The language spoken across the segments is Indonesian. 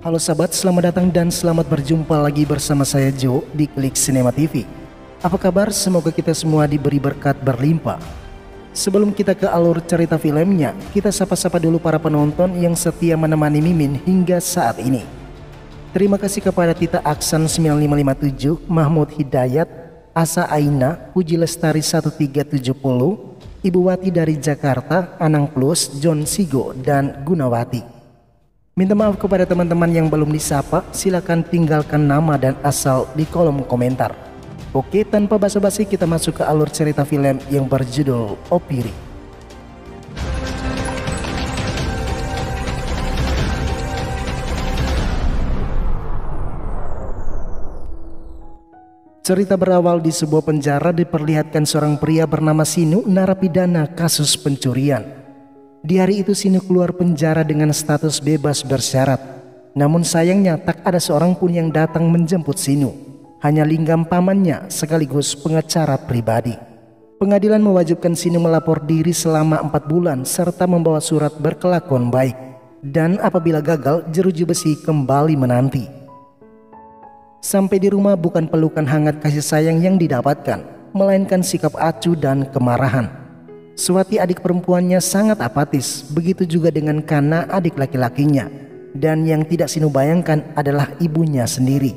Halo sahabat, selamat datang dan selamat berjumpa lagi bersama saya Joe di Klik Cinema TV. Apa kabar? Semoga kita semua diberi berkat berlimpah. Sebelum kita ke alur cerita filmnya, kita sapa-sapa dulu para penonton yang setia menemani Mimin hingga saat ini. Terima kasih kepada Tita Aksan 9557, Mahmud Hidayat, Asa Aina, Puji Lestari 1370, Ibu Wati dari Jakarta, Anang Plus, John Sigo, dan Gunawati. Minta maaf kepada teman-teman yang belum disapa, silakan tinggalkan nama dan asal di kolom komentar. Oke, tanpa basa-basi kita masuk ke alur cerita film yang berjudul Opiri. Cerita berawal di sebuah penjara diperlihatkan seorang pria bernama Sinu, narapidana kasus pencurian. Di hari itu Sinu keluar penjara dengan status bebas bersyarat. Namun sayangnya tak ada seorang pun yang datang menjemput Sinu. Hanya Linggam pamannya sekaligus pengacara pribadi. Pengadilan mewajibkan Sinu melapor diri selama 4 bulan serta membawa surat berkelakuan baik. Dan apabila gagal, jeruji besi kembali menanti. Sampai di rumah bukan pelukan hangat kasih sayang yang didapatkan, melainkan sikap acuh dan kemarahan. Suwati adik perempuannya sangat apatis, begitu juga dengan Kana adik laki-lakinya. Dan yang tidak Sinu bayangkan adalah ibunya sendiri,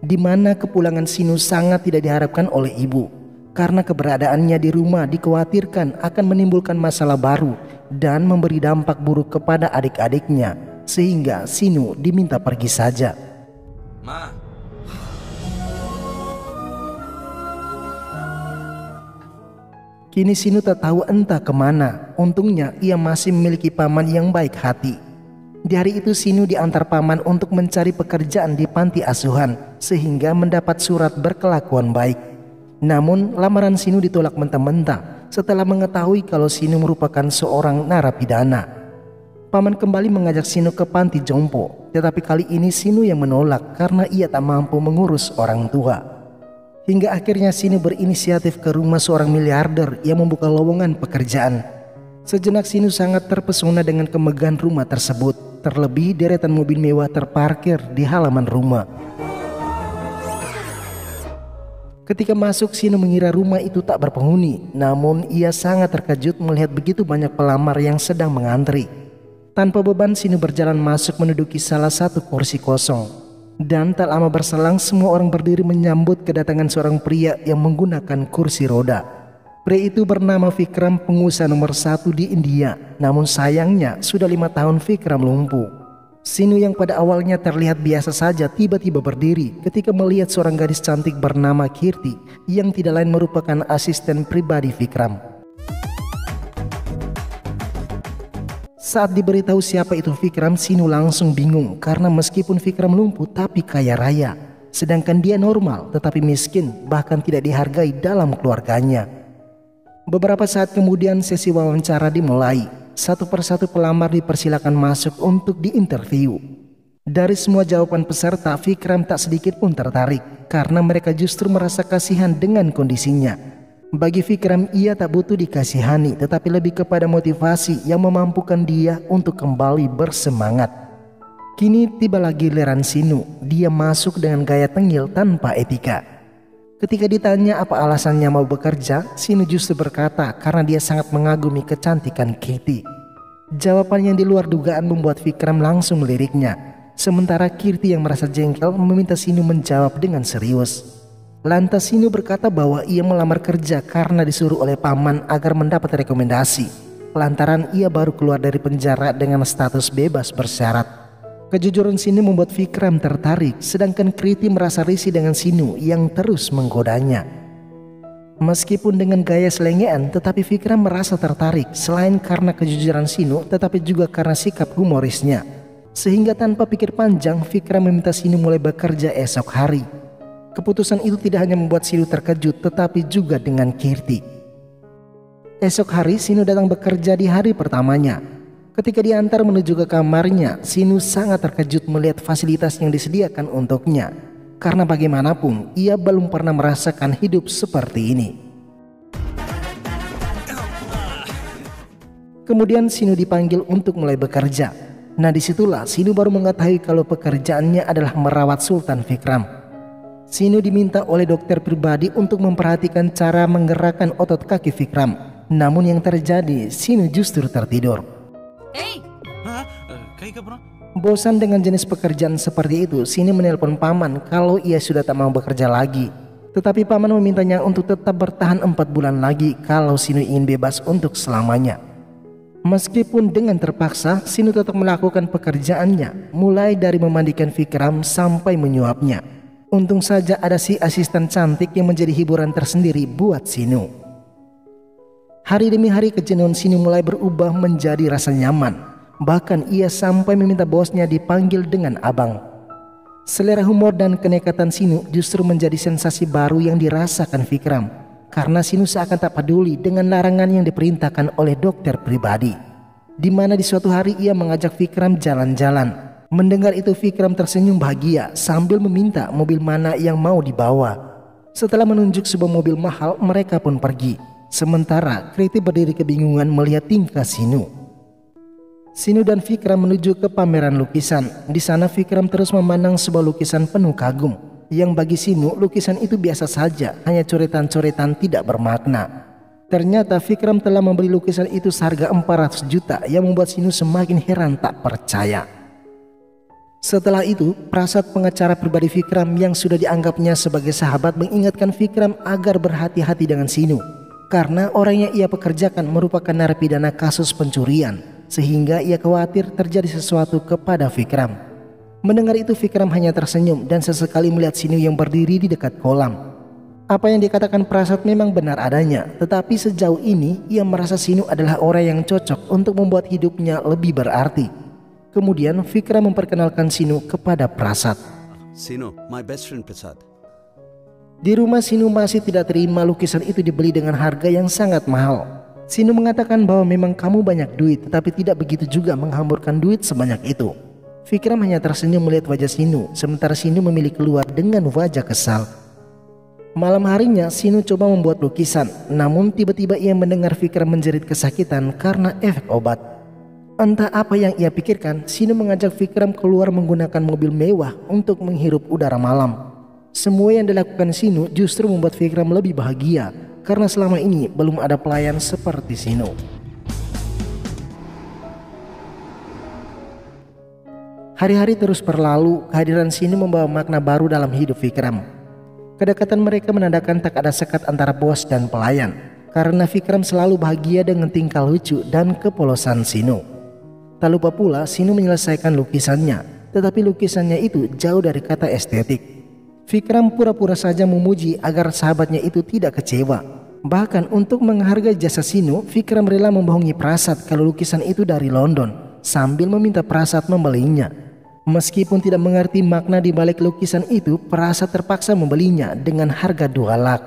di mana kepulangan Sinu sangat tidak diharapkan oleh ibu, karena keberadaannya di rumah dikhawatirkan akan menimbulkan masalah baru dan memberi dampak buruk kepada adik-adiknya, sehingga Sinu diminta pergi saja. Ma. Kini Sinu tak tahu entah kemana. Untungnya ia masih memiliki paman yang baik hati. Di hari itu Sinu diantar paman untuk mencari pekerjaan di panti asuhan, sehingga mendapat surat berkelakuan baik. Namun lamaran Sinu ditolak mentah-mentah setelah mengetahui kalau Sinu merupakan seorang narapidana. Paman kembali mengajak Sinu ke panti jompo, tetapi kali ini Sinu yang menolak karena ia tak mampu mengurus orang tua. Hingga akhirnya Sinu berinisiatif ke rumah seorang miliarder yang membuka lowongan pekerjaan. Sejenak Sinu sangat terpesona dengan kemegahan rumah tersebut. Terlebih deretan mobil mewah terparkir di halaman rumah. Ketika masuk, Sinu mengira rumah itu tak berpenghuni. Namun ia sangat terkejut melihat begitu banyak pelamar yang sedang mengantri. Tanpa beban Sinu berjalan masuk menduduki salah satu kursi kosong. Dan tak lama berselang semua orang berdiri menyambut kedatangan seorang pria yang menggunakan kursi roda. Pria itu bernama Vikram, pengusaha nomor 1 di India. Namun sayangnya sudah 5 tahun Vikram lumpuh. Sinu yang pada awalnya terlihat biasa saja tiba-tiba berdiri ketika melihat seorang gadis cantik bernama Kirti yang tidak lain merupakan asisten pribadi Vikram. Saat diberitahu siapa itu Vikram, Sinu langsung bingung karena meskipun Vikram lumpuh tapi kaya raya, sedangkan dia normal tetapi miskin, bahkan tidak dihargai dalam keluarganya. Beberapa saat kemudian sesi wawancara dimulai. Satu persatu pelamar dipersilakan masuk untuk diinterview. Dari semua jawaban peserta, Vikram tak sedikit pun tertarik karena mereka justru merasa kasihan dengan kondisinya. Bagi Vikram, ia tak butuh dikasihani, tetapi lebih kepada motivasi yang memampukan dia untuk kembali bersemangat. Kini tibalah giliran Sinu. Dia masuk dengan gaya tengil tanpa etika. Ketika ditanya apa alasannya mau bekerja, Sinu justru berkata karena dia sangat mengagumi kecantikan Kirti. Jawaban yang di luar dugaan membuat Vikram langsung meliriknya. Sementara Kirti yang merasa jengkel meminta Sinu menjawab dengan serius. Lantas Sinu berkata bahwa ia melamar kerja karena disuruh oleh paman agar mendapat rekomendasi, lantaran ia baru keluar dari penjara dengan status bebas bersyarat. Kejujuran Sinu membuat Vikram tertarik, sedangkan Kriti merasa risih dengan Sinu yang terus menggodanya. Meskipun dengan gaya selengean, tetapi Vikram merasa tertarik selain karena kejujuran Sinu, tetapi juga karena sikap humorisnya. Sehingga tanpa pikir panjang, Vikram meminta Sinu mulai bekerja esok hari. Keputusan itu tidak hanya membuat Sinu terkejut, tetapi juga dengan Kirti. Esok hari Sinu datang bekerja di hari pertamanya. Ketika diantar menuju ke kamarnya, Sinu sangat terkejut melihat fasilitas yang disediakan untuknya. Karena bagaimanapun ia belum pernah merasakan hidup seperti ini. Kemudian Sinu dipanggil untuk mulai bekerja. Nah disitulah Sinu baru mengetahui kalau pekerjaannya adalah merawat Sultan Vikram. Sinu diminta oleh dokter pribadi untuk memperhatikan cara menggerakkan otot kaki Vikram. Namun yang terjadi, Sinu justru tertidur. Bosan dengan jenis pekerjaan seperti itu, Sinu menelpon paman kalau ia sudah tak mau bekerja lagi. Tetapi paman memintanya untuk tetap bertahan 4 bulan lagi kalau Sinu ingin bebas untuk selamanya. Meskipun dengan terpaksa, Sinu tetap melakukan pekerjaannya, mulai dari memandikan Vikram sampai menyuapnya. Untung saja ada si asisten cantik yang menjadi hiburan tersendiri buat Sinu. Hari demi hari kejenuhan Sinu mulai berubah menjadi rasa nyaman. Bahkan ia sampai meminta bosnya dipanggil dengan abang. Selera humor dan kenekatan Sinu justru menjadi sensasi baru yang dirasakan Vikram. Karena Sinu seakan tak peduli dengan larangan yang diperintahkan oleh dokter pribadi. Di mana di suatu hari ia mengajak Vikram jalan-jalan. Mendengar itu Vikram tersenyum bahagia sambil meminta mobil mana yang mau dibawa. Setelah menunjuk sebuah mobil mahal, mereka pun pergi. Sementara Kriti berdiri kebingungan melihat tingkah Sinu. Sinu dan Vikram menuju ke pameran lukisan. Di sana Vikram terus memandang sebuah lukisan penuh kagum. Yang bagi Sinu lukisan itu biasa saja, hanya coretan-coretan tidak bermakna. Ternyata Vikram telah membeli lukisan itu seharga 400 juta yang membuat Sinu semakin heran tak percaya. Setelah itu, Prasad pengacara pribadi Vikram yang sudah dianggapnya sebagai sahabat mengingatkan Vikram agar berhati-hati dengan Sinu. Karena orang yang ia pekerjakan merupakan narapidana kasus pencurian, sehingga ia khawatir terjadi sesuatu kepada Vikram. Mendengar itu Vikram hanya tersenyum dan sesekali melihat Sinu yang berdiri di dekat kolam. Apa yang dikatakan Prasad memang benar adanya, tetapi sejauh ini ia merasa Sinu adalah orang yang cocok untuk membuat hidupnya lebih berarti. Kemudian Vikram memperkenalkan Sinu kepada Prasad. Sinu, my best friend Prasad. Di rumah Sinu masih tidak terima lukisan itu dibeli dengan harga yang sangat mahal. Sinu mengatakan bahwa memang kamu banyak duit, tetapi tidak begitu juga menghamburkan duit sebanyak itu. Vikram hanya tersenyum melihat wajah Sinu, sementara Sinu memilih keluar dengan wajah kesal. Malam harinya Sinu coba membuat lukisan, namun tiba-tiba ia mendengar Vikram menjerit kesakitan karena efek obat. Entah apa yang ia pikirkan, Sinu mengajak Vikram keluar menggunakan mobil mewah untuk menghirup udara malam. Semua yang dilakukan Sinu justru membuat Vikram lebih bahagia, karena selama ini belum ada pelayan seperti Sinu. Hari-hari terus berlalu, kehadiran Sinu membawa makna baru dalam hidup Vikram. Kedekatan mereka menandakan tak ada sekat antara bos dan pelayan, karena Vikram selalu bahagia dengan tingkah lucu dan kepolosan Sinu. Tak lupa pula Sinu menyelesaikan lukisannya, tetapi lukisannya itu jauh dari kata estetik. Vikram pura-pura saja memuji agar sahabatnya itu tidak kecewa. Bahkan untuk menghargai jasa Sinu, Vikram rela membohongi Prasad kalau lukisan itu dari London, sambil meminta Prasad membelinya. Meskipun tidak mengerti makna di balik lukisan itu, Prasad terpaksa membelinya dengan harga 2 lak.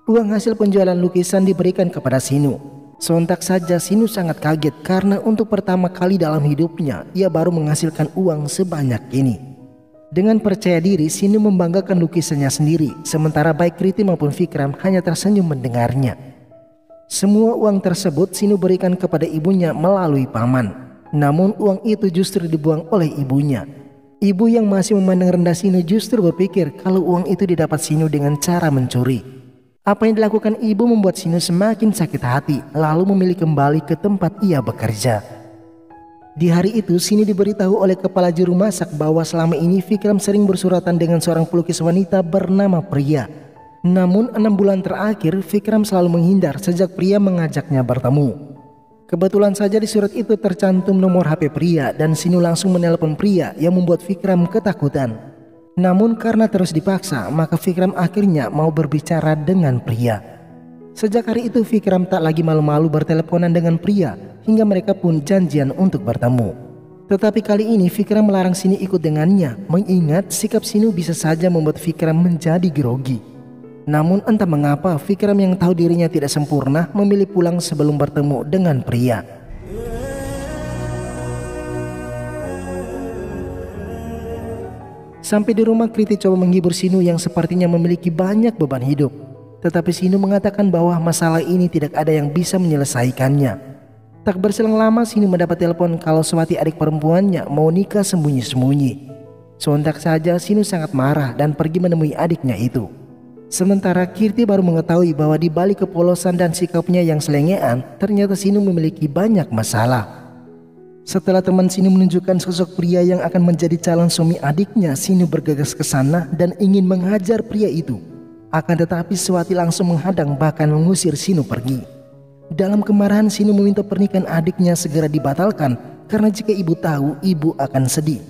Uang hasil penjualan lukisan diberikan kepada Sinu. Sontak saja Sinu sangat kaget karena untuk pertama kali dalam hidupnya ia baru menghasilkan uang sebanyak ini. Dengan percaya diri Sinu membanggakan lukisannya sendiri, sementara baik Kriti maupun Vikram hanya tersenyum mendengarnya. Semua uang tersebut Sinu berikan kepada ibunya melalui paman. Namun uang itu justru dibuang oleh ibunya. Ibu yang masih memandang rendah Sinu justru berpikir kalau uang itu didapat Sinu dengan cara mencuri. Apa yang dilakukan ibu membuat Sinu semakin sakit hati, lalu memilih kembali ke tempat ia bekerja. Di hari itu Sinu diberitahu oleh kepala juru masak bahwa selama ini Vikram sering bersuratan dengan seorang pelukis wanita bernama Priya. Namun 6 bulan terakhir Vikram selalu menghindar sejak Priya mengajaknya bertemu. Kebetulan saja di surat itu tercantum nomor HP Priya dan Sinu langsung menelpon Priya yang membuat Vikram ketakutan. Namun karena terus dipaksa, maka Vikram akhirnya mau berbicara dengan Priya. Sejak hari itu Vikram tak lagi malu-malu berteleponan dengan Priya, hingga mereka pun janjian untuk bertemu. Tetapi kali ini Vikram melarang Sinu ikut dengannya, mengingat sikap Sinu bisa saja membuat Vikram menjadi grogi. Namun entah mengapa Vikram yang tahu dirinya tidak sempurna memilih pulang sebelum bertemu dengan Priya. Sampai di rumah Kriti coba menghibur Sinu yang sepertinya memiliki banyak beban hidup. Tetapi Sinu mengatakan bahwa masalah ini tidak ada yang bisa menyelesaikannya. Tak berselang lama Sinu mendapat telepon kalau Swati adik perempuannya mau nikah sembunyi-sembunyi. Sontak saja Sinu sangat marah dan pergi menemui adiknya itu. Sementara Kirti baru mengetahui bahwa di balik kepolosan dan sikapnya yang selengean, ternyata Sinu memiliki banyak masalah. Setelah teman Sinu menunjukkan sosok pria yang akan menjadi calon suami adiknya, Sinu bergegas ke sana dan ingin menghajar pria itu. Akan tetapi Swati langsung menghadang bahkan mengusir Sinu pergi. Dalam kemarahan Sinu meminta pernikahan adiknya segera dibatalkan karena jika ibu tahu ibu akan sedih.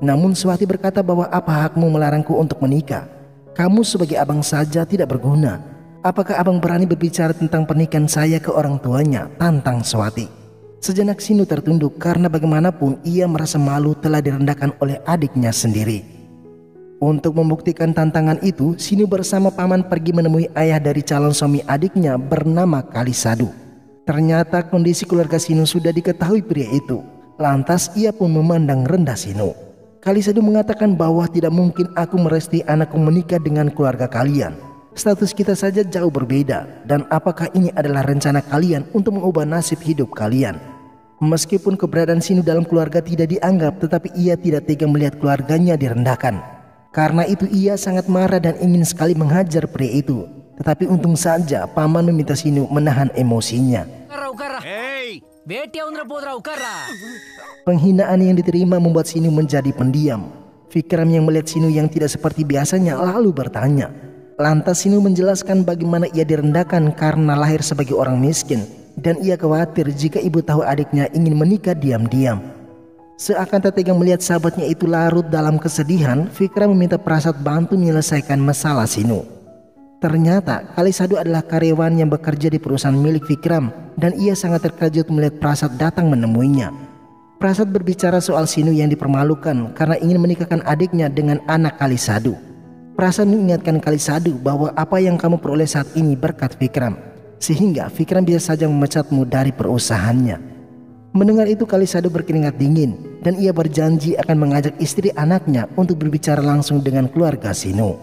Namun Swati berkata bahwa apa hakmu melarangku untuk menikah? Kamu sebagai abang saja tidak berguna. Apakah abang berani berbicara tentang pernikahan saya ke orang tuanya? Tantang Swati. Sejenak Sinu tertunduk karena bagaimanapun ia merasa malu telah direndahkan oleh adiknya sendiri. Untuk membuktikan tantangan itu, Sinu bersama paman pergi menemui ayah dari calon suami adiknya bernama Kalisadu. Ternyata kondisi keluarga Sinu sudah diketahui pria itu. Lantas ia pun memandang rendah Sinu. Kalisadu mengatakan bahwa tidak mungkin aku merestui anakku menikah dengan keluarga kalian. Status kita saja jauh berbeda, dan apakah ini adalah rencana kalian untuk mengubah nasib hidup kalian? Meskipun keberadaan Sinu dalam keluarga tidak dianggap, tetapi ia tidak tega melihat keluarganya direndahkan. Karena itu ia sangat marah dan ingin sekali menghajar pria itu. Tetapi untung saja paman meminta Sinu menahan emosinya. Penghinaan yang diterima membuat Sinu menjadi pendiam. Fikram yang melihat Sinu yang tidak seperti biasanya lalu bertanya. Lantas Sinu menjelaskan bagaimana ia direndahkan karena lahir sebagai orang miskin. Dan ia khawatir jika ibu tahu adiknya ingin menikah diam-diam. Seakan tak tega melihat sahabatnya itu larut dalam kesedihan, Fikram meminta Prasad bantu menyelesaikan masalah Sinu. Ternyata Kalisadu adalah karyawan yang bekerja di perusahaan milik Fikram dan ia sangat terkejut melihat Prasad datang menemuinya. Prasad berbicara soal Sinu yang dipermalukan karena ingin menikahkan adiknya dengan anak Kalisadu. Prasad mengingatkan Kalisadu bahwa apa yang kamu peroleh saat ini berkat Fikram, sehingga Fikram bisa saja memecatmu dari perusahaannya. Mendengar itu Kalisadu berkeringat dingin dan ia berjanji akan mengajak istri anaknya untuk berbicara langsung dengan keluarga Sinu.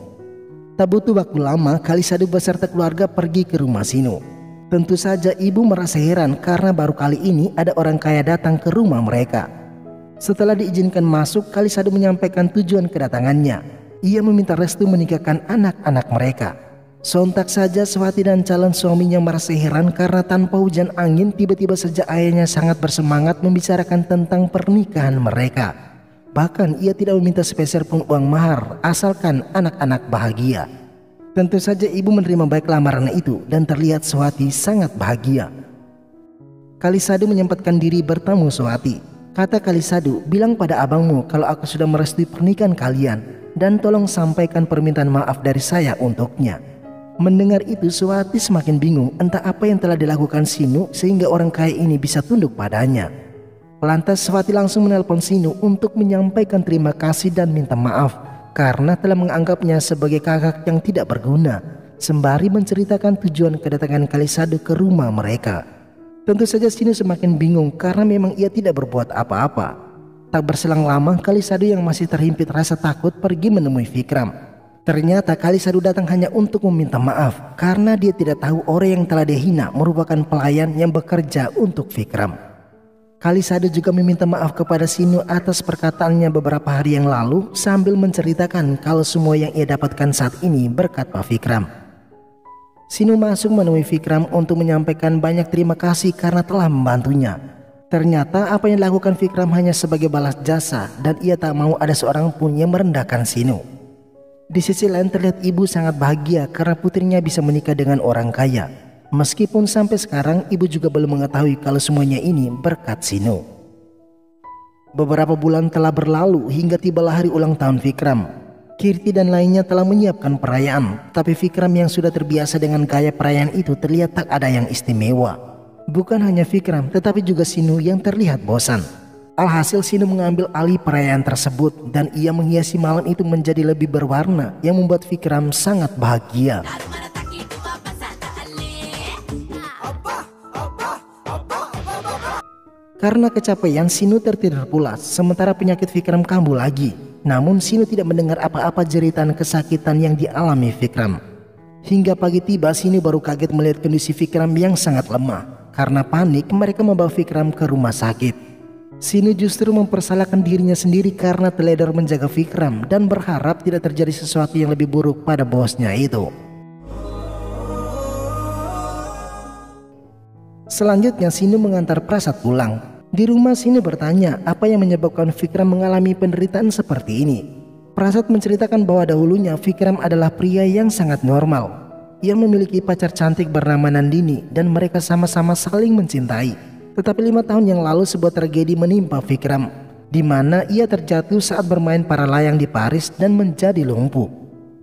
Tak butuh waktu lama Kalisadu beserta keluarga pergi ke rumah Sinu. Tentu saja ibu merasa heran karena baru kali ini ada orang kaya datang ke rumah mereka. Setelah diizinkan masuk, Kalisadu menyampaikan tujuan kedatangannya. Ia meminta restu menikahkan anak-anak mereka. Sontak saja Swati dan calon suaminya merasa heran karena tanpa hujan angin tiba-tiba saja ayahnya sangat bersemangat membicarakan tentang pernikahan mereka. Bahkan ia tidak meminta sepeser pun uang mahar asalkan anak-anak bahagia. Tentu saja ibu menerima baik lamaran itu dan terlihat Swati sangat bahagia. Kalisadu menyempatkan diri bertamu Swati. Kata Kalisadu, bilang pada abangmu kalau aku sudah merestui pernikahan kalian dan tolong sampaikan permintaan maaf dari saya untuknya. Mendengar itu Swati semakin bingung entah apa yang telah dilakukan Sinu sehingga orang kaya ini bisa tunduk padanya. Lantas Swati langsung menelpon Sinu untuk menyampaikan terima kasih dan minta maaf karena telah menganggapnya sebagai kakak yang tidak berguna, sembari menceritakan tujuan kedatangan Kalisadu ke rumah mereka. Tentu saja Sinu semakin bingung karena memang ia tidak berbuat apa-apa. Tak berselang lama Kalisadu yang masih terhimpit rasa takut pergi menemui Fikram. Ternyata Kalisadu datang hanya untuk meminta maaf karena dia tidak tahu orang yang telah dia hina merupakan pelayan yang bekerja untuk Fikram. Kalisadu juga meminta maaf kepada Sinu atas perkataannya beberapa hari yang lalu sambil menceritakan kalau semua yang ia dapatkan saat ini berkat Pak Fikram. Sinu masuk menemui Fikram untuk menyampaikan banyak terima kasih karena telah membantunya. Ternyata apa yang dilakukan Fikram hanya sebagai balas jasa dan ia tak mau ada seorang pun yang merendahkan Sinu. Di sisi lain terlihat ibu sangat bahagia karena putrinya bisa menikah dengan orang kaya. Meskipun sampai sekarang ibu juga belum mengetahui kalau semuanya ini berkat Sinu. Beberapa bulan telah berlalu hingga tibalah hari ulang tahun Fikram. Kirti dan lainnya telah menyiapkan perayaan, tapi Fikram yang sudah terbiasa dengan gaya perayaan itu terlihat tak ada yang istimewa. Bukan hanya Fikram tetapi juga Sinu yang terlihat bosan. Alhasil Sinu mengambil alih perayaan tersebut dan ia menghiasi malam itu menjadi lebih berwarna yang membuat Fikram sangat bahagia. Karena kecapean Sinu tertidur pulas sementara penyakit Fikram kambuh lagi. Namun Sinu tidak mendengar apa-apa jeritan kesakitan yang dialami Fikram. Hingga pagi tiba Sinu baru kaget melihat kondisi Fikram yang sangat lemah. Karena panik, mereka membawa Vikram ke rumah sakit. Sinu justru mempersalahkan dirinya sendiri karena teledor menjaga Vikram dan berharap tidak terjadi sesuatu yang lebih buruk pada bosnya itu. Selanjutnya Sinu mengantar Prasad pulang. Di rumah Sinu bertanya apa yang menyebabkan Vikram mengalami penderitaan seperti ini. Prasad menceritakan bahwa dahulunya Vikram adalah pria yang sangat normal, yang memiliki pacar cantik bernama Nandini dan mereka sama-sama saling mencintai. Tetapi 5 tahun yang lalu sebuah tragedi menimpa Vikram, di mana ia terjatuh saat bermain para layang di Paris dan menjadi lumpuh.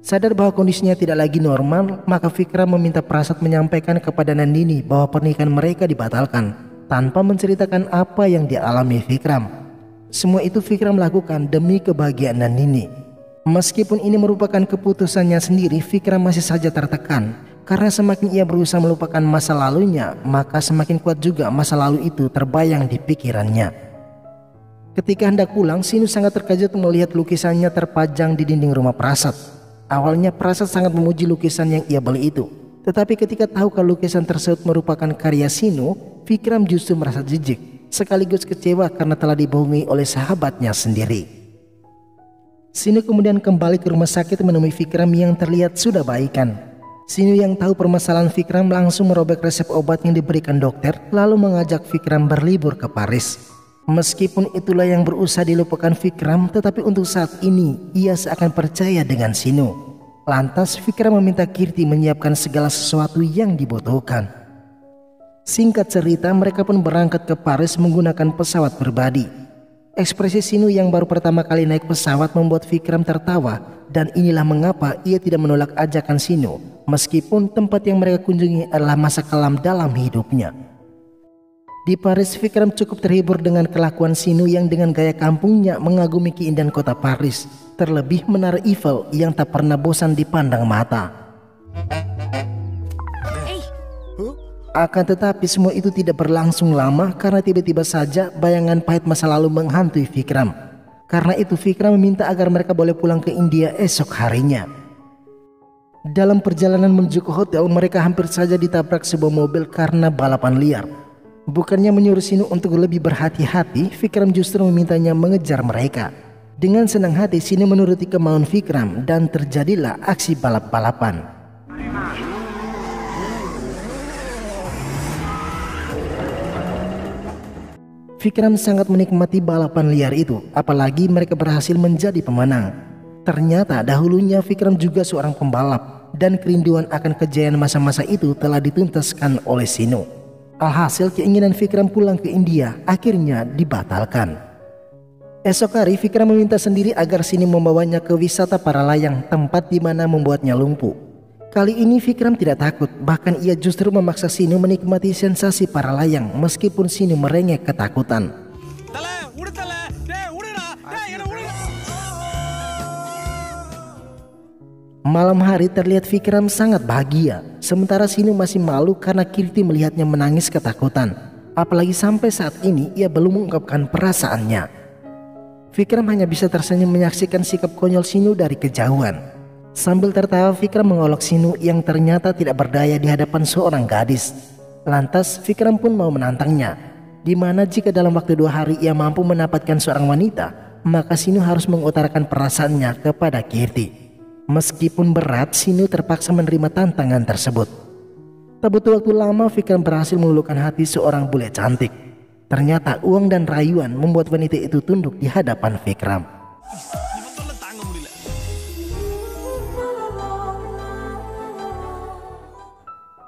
Sadar bahwa kondisinya tidak lagi normal, maka Vikram meminta Prasad menyampaikan kepada Nandini bahwa pernikahan mereka dibatalkan, tanpa menceritakan apa yang dialami Vikram. Semua itu Vikram lakukan demi kebahagiaan Nandini. Meskipun ini merupakan keputusannya sendiri, Vikram masih saja tertekan, karena semakin ia berusaha melupakan masa lalunya, maka semakin kuat juga masa lalu itu terbayang di pikirannya. Ketika hendak pulang, Sinu sangat terkejut melihat lukisannya terpajang di dinding rumah Prasad. Awalnya Prasad sangat memuji lukisan yang ia beli itu. Tetapi ketika tahu kalau lukisan tersebut merupakan karya Sinu, Vikram justru merasa jijik, sekaligus kecewa karena telah dibohongi oleh sahabatnya sendiri. Sinu kemudian kembali ke rumah sakit menemui Vikram yang terlihat sudah baikan. Sinu yang tahu permasalahan Vikram langsung merobek resep obat yang diberikan dokter, lalu mengajak Vikram berlibur ke Paris. Meskipun itulah yang berusaha dilupakan Vikram, tetapi untuk saat ini ia seakan percaya dengan Sinu. Lantas Vikram meminta Kirti menyiapkan segala sesuatu yang dibutuhkan. Singkat cerita, mereka pun berangkat ke Paris menggunakan pesawat pribadi. Ekspresi Sinu yang baru pertama kali naik pesawat membuat Vikram tertawa, dan inilah mengapa ia tidak menolak ajakan Sinu, meskipun tempat yang mereka kunjungi adalah masa kelam dalam hidupnya. Di Paris, Vikram cukup terhibur dengan kelakuan Sinu yang dengan gaya kampungnya mengagumi keindahan kota Paris, terlebih menara Eiffel yang tak pernah bosan dipandang mata. Akan tetapi semua itu tidak berlangsung lama karena tiba-tiba saja bayangan pahit masa lalu menghantui Vikram. Karena itu Vikram meminta agar mereka boleh pulang ke India esok harinya. Dalam perjalanan menuju ke hotel, mereka hampir saja ditabrak sebuah mobil karena balapan liar. Bukannya menyuruh Sinu untuk lebih berhati-hati, Vikram justru memintanya mengejar mereka. Dengan senang hati Sinu menuruti kemauan Vikram dan terjadilah aksi balap-balapan. Vikram sangat menikmati balapan liar itu, apalagi mereka berhasil menjadi pemenang. Ternyata dahulunya Vikram juga seorang pembalap, dan kerinduan akan kejayaan masa-masa itu telah dituntaskan oleh Sinu. Alhasil keinginan Vikram pulang ke India akhirnya dibatalkan. Esok hari Vikram meminta sendiri agar Sinu membawanya ke wisata para layang, tempat di mana membuatnya lumpuh. Kali ini Vikram tidak takut, bahkan ia justru memaksa Sinu menikmati sensasi para layang meskipun Sinu merengek ketakutan. Malam hari terlihat Vikram sangat bahagia, sementara Sinu masih malu karena Kirti melihatnya menangis ketakutan. Apalagi sampai saat ini ia belum mengungkapkan perasaannya. Vikram hanya bisa tersenyum menyaksikan sikap konyol Sinu dari kejauhan. Sambil tertawa Vikram mengolok Sinu yang ternyata tidak berdaya di hadapan seorang gadis. Lantas Vikram pun mau menantangnya, di mana jika dalam waktu 2 hari ia mampu mendapatkan seorang wanita, maka Sinu harus mengutarakan perasaannya kepada Kirti. Meskipun berat, Sinu terpaksa menerima tantangan tersebut. Tak butuh waktu lama Vikram berhasil meluluhkan hati seorang bule cantik. Ternyata uang dan rayuan membuat wanita itu tunduk di hadapan Vikram.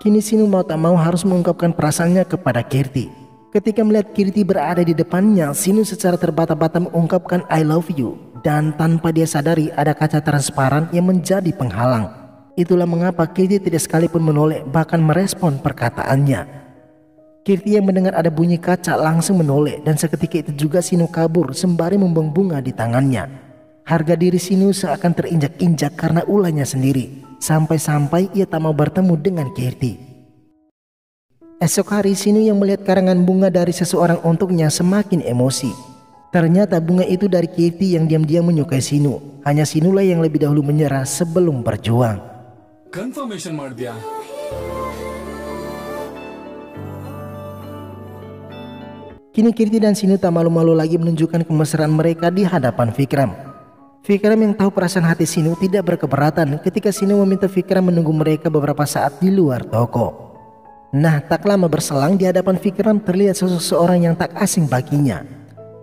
Kini Sinu mau tak mau harus mengungkapkan perasaannya kepada Kirti. Ketika melihat Kirti berada di depannya, Sinu secara terbata-bata mengungkapkan I love you. Dan tanpa dia sadari ada kaca transparan yang menjadi penghalang. Itulah mengapa Kirti tidak sekalipun menoleh, bahkan merespon perkataannya. Kirti yang mendengar ada bunyi kaca langsung menoleh, dan seketika itu juga Sinu kabur sembari membuang bunga di tangannya. Harga diri Sinu seakan terinjak-injak karena ulahnya sendiri, sampai-sampai ia tak mau bertemu dengan Kirti. Esok hari Sinu yang melihat karangan bunga dari seseorang untuknya semakin emosi. Ternyata bunga itu dari Kirti yang diam-diam menyukai Sinu. Hanya Sinulah yang lebih dahulu menyerah sebelum berjuang. Confirmation ಮಾಡಿದ್ಯಾ? Kini Kirti dan Sinu tak malu-malu lagi menunjukkan kemesraan mereka di hadapan Vikram. Vikram yang tahu perasaan hati Sinu tidak berkeberatan ketika Sinu meminta Vikram menunggu mereka beberapa saat di luar toko. Nah, tak lama berselang di hadapan Vikram terlihat seseorang yang tak asing baginya.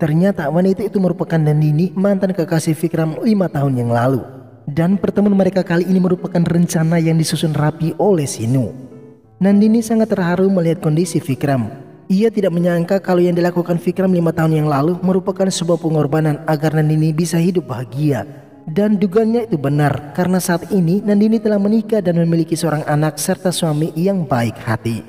Ternyata wanita itu merupakan Nandini, mantan kekasih Vikram 5 tahun yang lalu. Dan pertemuan mereka kali ini merupakan rencana yang disusun rapi oleh Sinu. Nandini sangat terharu melihat kondisi Vikram. Ia tidak menyangka kalau yang dilakukan Vikram 5 tahun yang lalu merupakan sebuah pengorbanan agar Nandini bisa hidup bahagia. Dan dugaannya itu benar karena saat ini Nandini telah menikah dan memiliki seorang anak serta suami yang baik hati.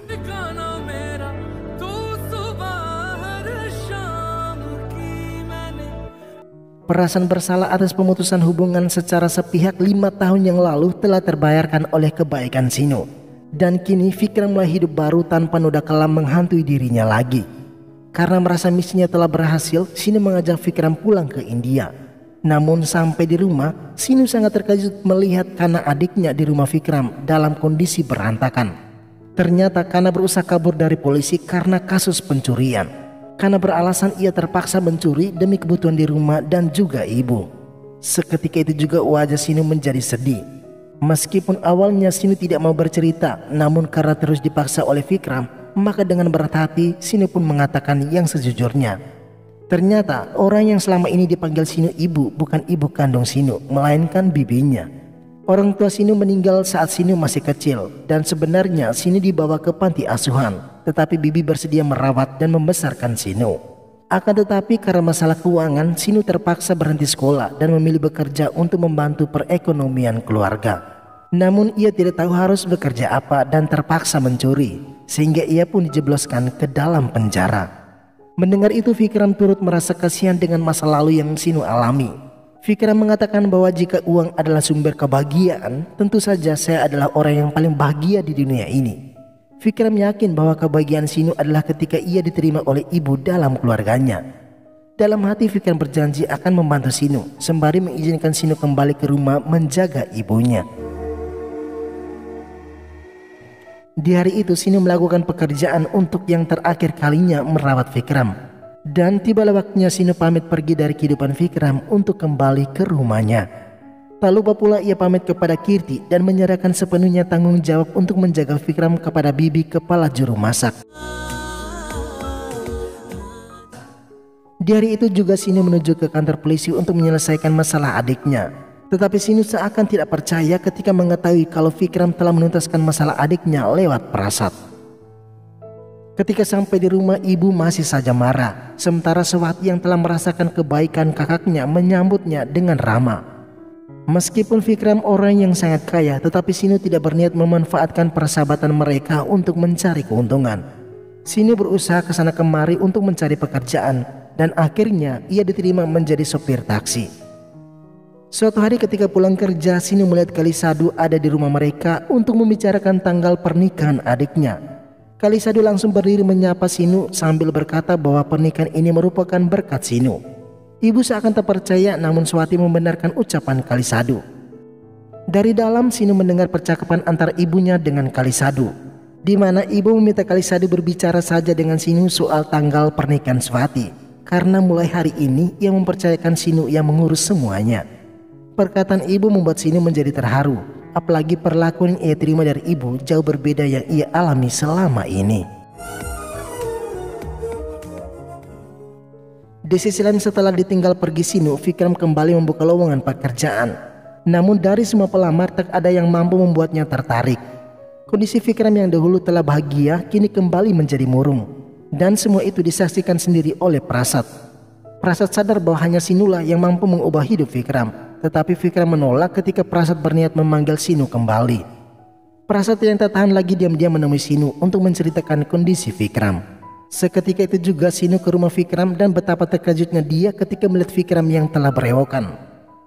Perasaan bersalah atas pemutusan hubungan secara sepihak 5 tahun yang lalu telah terbayarkan oleh kebaikan Sinu. Dan kini Vikram mulai hidup baru tanpa noda kelam menghantui dirinya lagi. Karena merasa misinya telah berhasil, Sinu mengajak Vikram pulang ke India. Namun sampai di rumah, Sinu sangat terkejut melihat Kana adiknya di rumah Vikram dalam kondisi berantakan. Ternyata Kana berusaha kabur dari polisi karena kasus pencurian. Kana beralasan ia terpaksa mencuri demi kebutuhan di rumah dan juga ibu. Seketika itu juga wajah Sinu menjadi sedih. Meskipun awalnya Sinu tidak mau bercerita, namun karena terus dipaksa oleh Vikram, maka dengan berat hati Sinu pun mengatakan yang sejujurnya. Ternyata orang yang selama ini dipanggil Sinu ibu bukan ibu kandung Sinu, melainkan bibinya. Orang tua Sinu meninggal saat Sinu masih kecil, dan sebenarnya Sinu dibawa ke panti asuhan, tetapi bibi bersedia merawat dan membesarkan Sinu. Akan tetapi karena masalah keuangan, Sinu terpaksa berhenti sekolah dan memilih bekerja untuk membantu perekonomian keluarga. Namun ia tidak tahu harus bekerja apa dan terpaksa mencuri, sehingga ia pun dijebloskan ke dalam penjara. Mendengar itu Vikram turut merasa kasihan dengan masa lalu yang Sinu alami. Vikram mengatakan bahwa jika uang adalah sumber kebahagiaan, tentu saja saya adalah orang yang paling bahagia di dunia ini. Vikram yakin bahwa kebahagiaan Sinu adalah ketika ia diterima oleh ibu dalam keluarganya. Dalam hati Vikram berjanji akan membantu Sinu, sembari mengizinkan Sinu kembali ke rumah menjaga ibunya. Di hari itu Sinu melakukan pekerjaan untuk yang terakhir kalinya merawat Vikram. Dan tibalah waktunya Sinu pamit pergi dari kehidupan Vikram untuk kembali ke rumahnya. Tak lupa pula ia pamit kepada Kirti dan menyerahkan sepenuhnya tanggung jawab untuk menjaga Vikram kepada bibi kepala juru masak. Di hari itu juga Sinu menuju ke kantor polisi untuk menyelesaikan masalah adiknya. Tetapi Sinu seakan tidak percaya ketika mengetahui kalau Vikram telah menuntaskan masalah adiknya lewat Prasad. Ketika sampai di rumah, ibu masih saja marah, sementara Swati yang telah merasakan kebaikan kakaknya menyambutnya dengan ramah. Meskipun Vikram orang yang sangat kaya, tetapi Sinu tidak berniat memanfaatkan persahabatan mereka untuk mencari keuntungan. Sinu berusaha kesana kemari untuk mencari pekerjaan, dan akhirnya ia diterima menjadi sopir taksi. Suatu hari ketika pulang kerja, Sinu melihat Kalisadu ada di rumah mereka untuk membicarakan tanggal pernikahan adiknya. Kalisadu langsung berdiri menyapa Sinu sambil berkata bahwa pernikahan ini merupakan berkat Sinu. Ibu seakan tak percaya, namun Swati membenarkan ucapan Kalisadu. Dari dalam Sinu mendengar percakapan antara ibunya dengan Kalisadu, di mana ibu meminta Kalisadu berbicara saja dengan Sinu soal tanggal pernikahan Swati, karena mulai hari ini ia mempercayakan Sinu yang mengurus semuanya. Perkataan ibu membuat Sinu menjadi terharu, apalagi perlakuan yang ia terima dari ibu jauh berbeda yang ia alami selama ini. Di sisi lain, setelah ditinggal pergi Sinu, Vikram kembali membuka lowongan pekerjaan. Namun dari semua pelamar tak ada yang mampu membuatnya tertarik. Kondisi Vikram yang dahulu telah bahagia kini kembali menjadi murung, dan semua itu disaksikan sendiri oleh Prasad. Prasad sadar bahwa hanya Sinulah yang mampu mengubah hidup Vikram. Tetapi Vikram menolak ketika Prasad berniat memanggil Sinu kembali. Prasad yang tak tahan lagi diam-diam menemui Sinu untuk menceritakan kondisi Vikram. Seketika itu juga Sinu ke rumah Vikram dan betapa terkejutnya dia ketika melihat Vikram yang telah berewokan.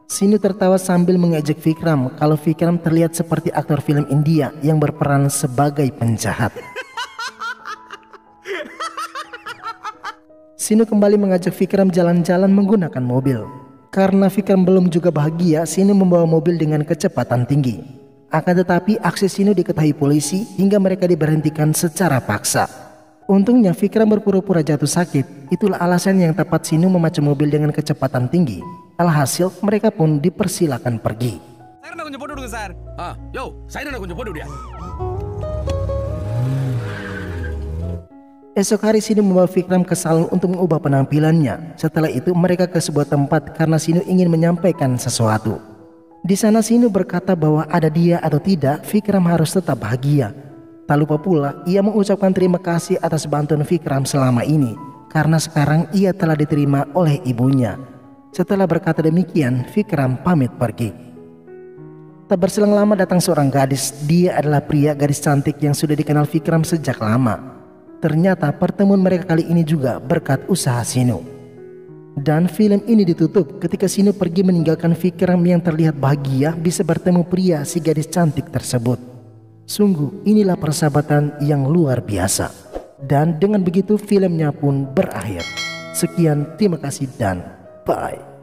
Sinu tertawa sambil mengejek Vikram kalau Vikram terlihat seperti aktor film India yang berperan sebagai penjahat. Sinu kembali mengajak Vikram jalan-jalan menggunakan mobil. Karena Vikram belum juga bahagia, Sinu membawa mobil dengan kecepatan tinggi. Akan tetapi aksi Sinu diketahui polisi hingga mereka diberhentikan secara paksa. Untungnya Vikram berpura-pura jatuh sakit. Itulah alasan yang tepat Sinu memacu mobil dengan kecepatan tinggi. Alhasil mereka pun dipersilakan pergi. Saya nak kunjung bodoh Sar. Saya nak kunjung bodoh dia. Esok hari Sinu membawa Vikram ke salon untuk mengubah penampilannya. Setelah itu mereka ke sebuah tempat karena Sinu ingin menyampaikan sesuatu. Di sana Sinu berkata bahwa ada dia atau tidak, Vikram harus tetap bahagia. Tak lupa pula ia mengucapkan terima kasih atas bantuan Vikram selama ini, karena sekarang ia telah diterima oleh ibunya. Setelah berkata demikian, Vikram pamit pergi. Tak berselang lama datang seorang gadis. Dia adalah pria gadis cantik yang sudah dikenal Vikram sejak lama. Ternyata pertemuan mereka kali ini juga berkat usaha Sinu. Dan film ini ditutup ketika Sinu pergi meninggalkan Vikram yang terlihat bahagia bisa bertemu pria si gadis cantik tersebut. Sungguh inilah persahabatan yang luar biasa. Dan dengan begitu filmnya pun berakhir. Sekian, terima kasih dan bye.